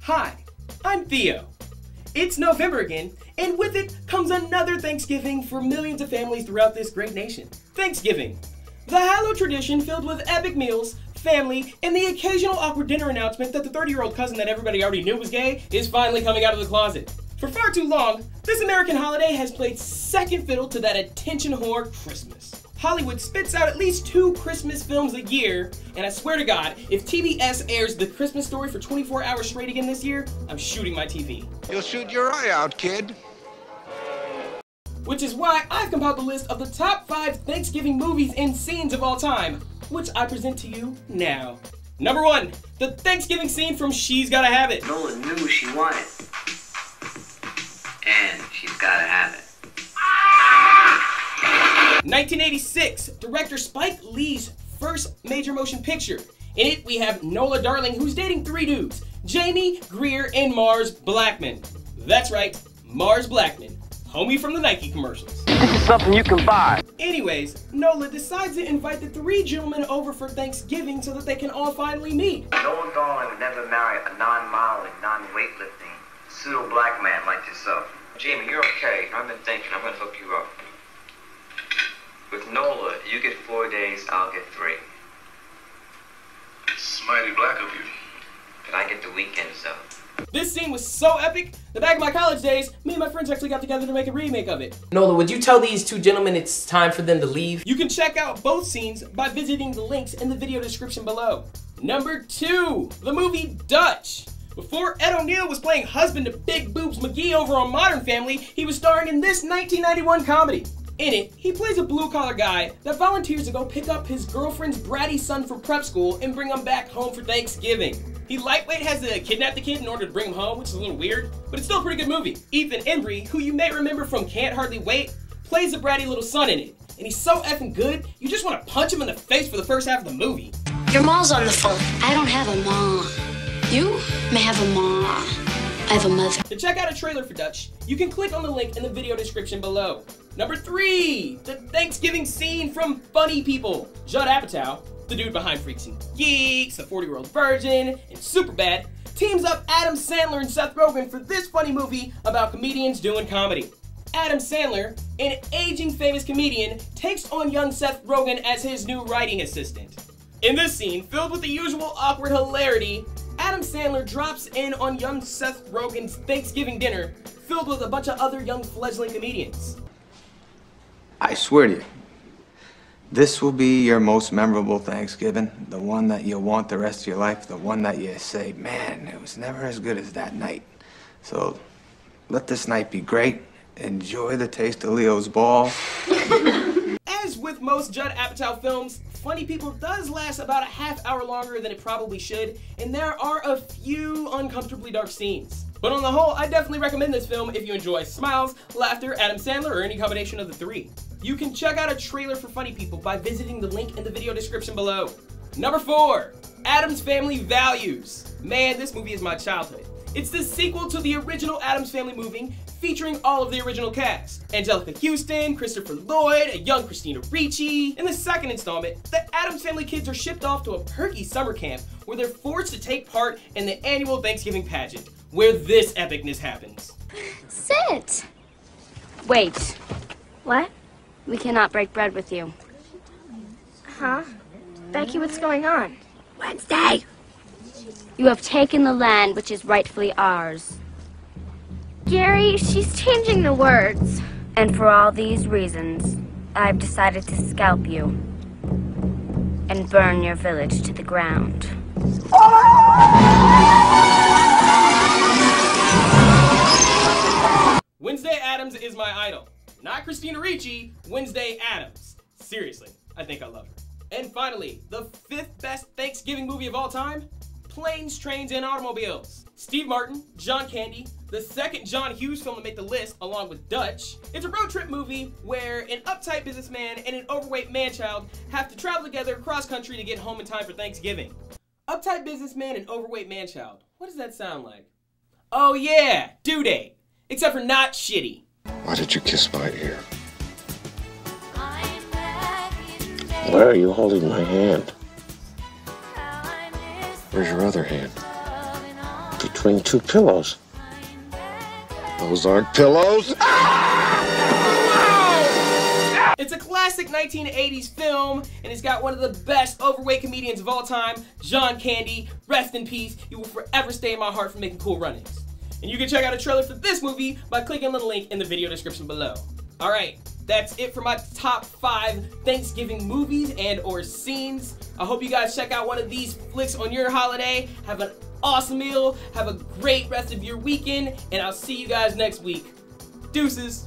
Hi, I'm Theo. It's November again, and with it comes another Thanksgiving for millions of families throughout this great nation. Thanksgiving, the hallowed tradition filled with epic meals, family, and the occasional awkward dinner announcement that the 30-year-old cousin that everybody already knew was gay is finally coming out of the closet. For far too long, this American holiday has played second fiddle to that attention whore Christmas. Hollywood spits out at least 2 Christmas films a year, and I swear to God, if TBS airs The Christmas Story for 24 hours straight again this year, I'm shooting my TV. You'll shoot your eye out, kid. Which is why I've compiled a list of the top 5 Thanksgiving movies and scenes of all time, which I present to you now. Number 1, the Thanksgiving scene from She's Gotta Have It. Nola knew what she wanted, and she's gotta have it. 1986, director Spike Lee's first major motion picture. In it, we have Nola Darling, who's dating 3 dudes, Jamie, Greer, and Mars Blackman. That's right, Mars Blackman, homie from the Nike commercials. This is something you can buy. Anyways, Nola decides to invite the 3 gentlemen over for Thanksgiving so that they can all finally meet. Nola Darling would never marry a non-modeling, non-weightlifting, pseudo-black man like yourself. Jamie, you're okay. I've been thinking. I'm gonna hook you up. With Nola, you get 4 days, I'll get 3. It's mighty black of you. But I get the weekends, though. This scene was so epic, the back of my college days, me and my friends actually got together to make a remake of it. Nola, would you tell these 2 gentlemen it's time for them to leave? You can check out both scenes by visiting the links in the video description below. Number 2, the movie Dutch. Before Ed O'Neill was playing husband to Big Boobs McGee over on Modern Family, he was starring in this 1991 comedy. In it, he plays a blue-collar guy that volunteers to go pick up his girlfriend's bratty son from prep school and bring him back home for Thanksgiving. He lightweight has to kidnap the kid in order to bring him home, which is a little weird, but it's still a pretty good movie. Ethan Embry, who you may remember from Can't Hardly Wait, plays a bratty little son in it. And he's so effing good, you just want to punch him in the face for the first half of the movie. Your mom's on the phone. I don't have a mom. You may have a mom. I have a mother. To check out a trailer for Dutch, you can click on the link in the video description below. Number 3, the Thanksgiving scene from Funny People. Judd Apatow, the dude behind Freaks and Geeks, The 40-Year-Old Virgin, and Superbad, teams up Adam Sandler and Seth Rogen for this funny movie about comedians doing comedy. Adam Sandler, an aging famous comedian, takes on young Seth Rogen as his new writing assistant. In this scene, filled with the usual awkward hilarity, Adam Sandler drops in on young Seth Rogen's Thanksgiving dinner filled with a bunch of other young fledgling comedians. I swear to you, this will be your most memorable Thanksgiving, the one that you'll want the rest of your life, the one that you say, man, it was never as good as that night. So let this night be great. Enjoy the taste of Leo's ball. As with most Judd Apatow films, Funny People does last about a half hour longer than it probably should, and there are a few uncomfortably dark scenes. But on the whole, I definitely recommend this film if you enjoy smiles, laughter, Adam Sandler, or any combination of the 3. You can check out a trailer for Funny People by visiting the link in the video description below. Number 4, Addams Family Values. Man, this movie is my childhood. It's the sequel to the original Addams Family movie featuring all of the original cast. Angelica Houston, Christopher Lloyd, a young Christina Ricci. In the second installment, the Addams Family kids are shipped off to a perky summer camp where they're forced to take part in the annual Thanksgiving pageant, where this epicness happens. Sit. Wait. What? We cannot break bread with you. Huh? Becky, what's going on? Wednesday! You have taken the land which is rightfully ours. Gary, she's changing the words. And for all these reasons, I've decided to scalp you and burn your village to the ground. Wednesday Addams is my idol. Not Christina Ricci, Wednesday Addams. Seriously, I think I love her. And finally, the 5th best Thanksgiving movie of all time, Planes, Trains, and Automobiles. Steve Martin, John Candy, the second John Hughes film to make the list, along with Dutch. It's a road trip movie where an uptight businessman and an overweight man-child have to travel together cross-country to get home in time for Thanksgiving. Uptight businessman and overweight man-child. What does that sound like? Oh yeah, due date. Except for not shitty. Why did you kiss my ear? Why are you holding my hand? Where's your other hand? The between two pillows. Those aren't pillows. It's a classic 1980s film, and it's got one of the best overweight comedians of all time, John Candy. Rest in peace. You will forever stay in my heart for making cool run-ins. And you can check out a trailer for this movie by clicking on the link in the video description below. Alright, that's it for my top 5 Thanksgiving movies and or scenes. I hope you guys check out one of these flicks on your holiday. Have an awesome meal, have a great rest of your weekend, and I'll see you guys next week. Deuces.